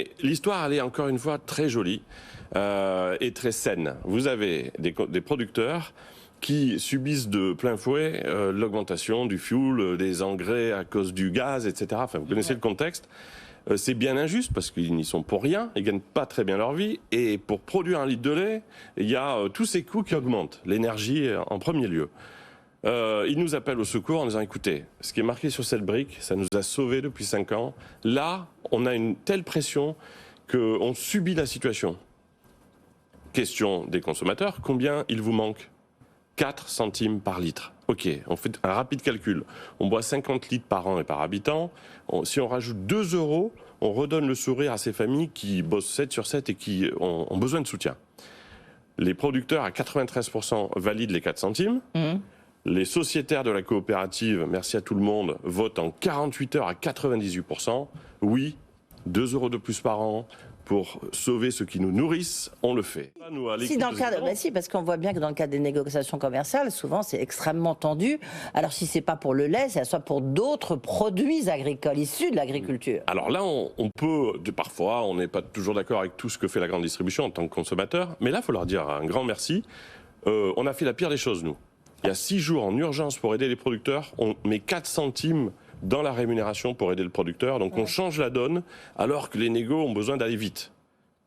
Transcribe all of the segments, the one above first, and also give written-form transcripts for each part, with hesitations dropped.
Mais l'histoire, elle est encore une fois très jolie et très saine. Vous avez des producteurs qui subissent de plein fouet l'augmentation du fuel, des engrais à cause du gaz, etc. Enfin, vous connaissez le contexte. C'est bien injuste parce qu'ils n'y sont pour rien, ils gagnent pas très bien leur vie. Et pour produire un litre de lait, il y a tous ces coûts qui augmentent, l'énergie en premier lieu. Ils nous appellent au secours en disant écoutez, ce qui est marqué sur cette brique, ça nous a sauvés depuis 5 ans. Là, on a une telle pression qu'on subit la situation. Question des consommateurs, combien il vous manque? 4 centimes par litre. Ok, on fait un rapide calcul. On boit 50 litres par an et par habitant. Si on rajoute 2 €, on redonne le sourire à ces familles qui bossent 7 sur 7 et qui ont besoin de soutien. Les producteurs, à 93%, valident les 4 centimes. Les sociétaires de la coopérative, merci à tout le monde, votent en 48 heures à 98%. Oui, 2 € de plus par an pour sauver ceux qui nous nourrissent, on le fait. Nous, si, dans le cadre, si, parce qu'on voit bien que dans le cadre des négociations commerciales, souvent c'est extrêmement tendu. Alors si c'est pas pour le lait, c'est soit pour d'autres produits agricoles issus de l'agriculture. Alors là, on peut, parfois, on n'est pas toujours d'accord avec tout ce que fait la grande distribution en tant que consommateur, mais là, il faut leur dire un grand merci. On a fait la pire des choses, nous. Il y a 6 jours en urgence pour aider les producteurs, on met 4 centimes dans la rémunération pour aider le producteur. Donc on change la donne alors que les négos ont besoin d'aller vite.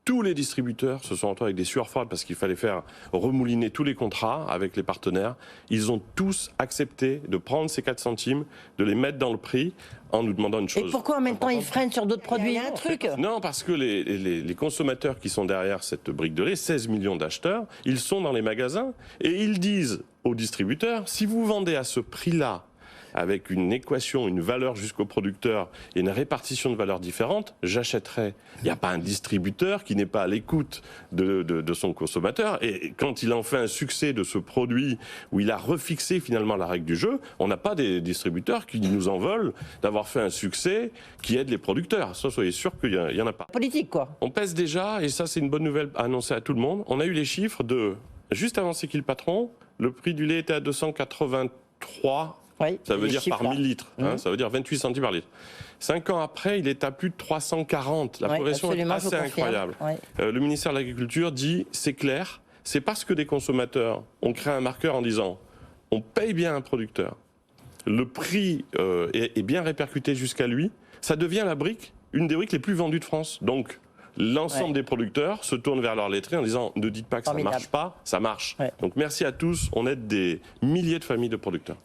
Tous les distributeurs se sont retrouvés avec des sueurs froides parce qu'il fallait faire remouliner tous les contrats avec les partenaires. Ils ont tous accepté de prendre ces 4 centimes, de les mettre dans le prix en nous demandant une chose. Et pourquoi en même temps ils freinent sur d'autres produits? Il y a un truc. Non, parce que les consommateurs qui sont derrière cette brique de lait, 16 millions d'acheteurs, ils sont dans les magasins et ils disent aux distributeurs, si vous vendez à ce prix-là, avec une équation, une valeur jusqu'au producteur et une répartition de valeurs différentes, j'achèterai. Il n'y a pas un distributeur qui n'est pas à l'écoute de son consommateur. Et quand il en fait un succès de ce produit où il a refixé finalement la règle du jeu, on n'a pas des distributeurs qui nous en veulent d'avoir fait un succès qui aide les producteurs. Ça, soyez sûr qu'il n'y en a pas. Politique, quoi. On pèse déjà, et ça c'est une bonne nouvelle à annoncer à tout le monde, on a eu les chiffres de, juste avant C'est qui le patron, le prix du lait était à 283. Oui, ça veut dire par 1000 litres, ça veut dire 28 centimes par litre. 5 ans après, il est à plus de 340. La progression est assez incroyable. Le ministère de l'Agriculture dit, c'est clair, c'est parce que des consommateurs ont créé un marqueur en disant, on paye bien un producteur, le prix est bien répercuté jusqu'à lui, ça devient la brique, une des briques les plus vendues de France. Donc, l'ensemble des producteurs se tournent vers leur laiterie en disant, ne dites pas que ça ne marche pas, ça marche. Donc merci à tous, on aide des milliers de familles de producteurs.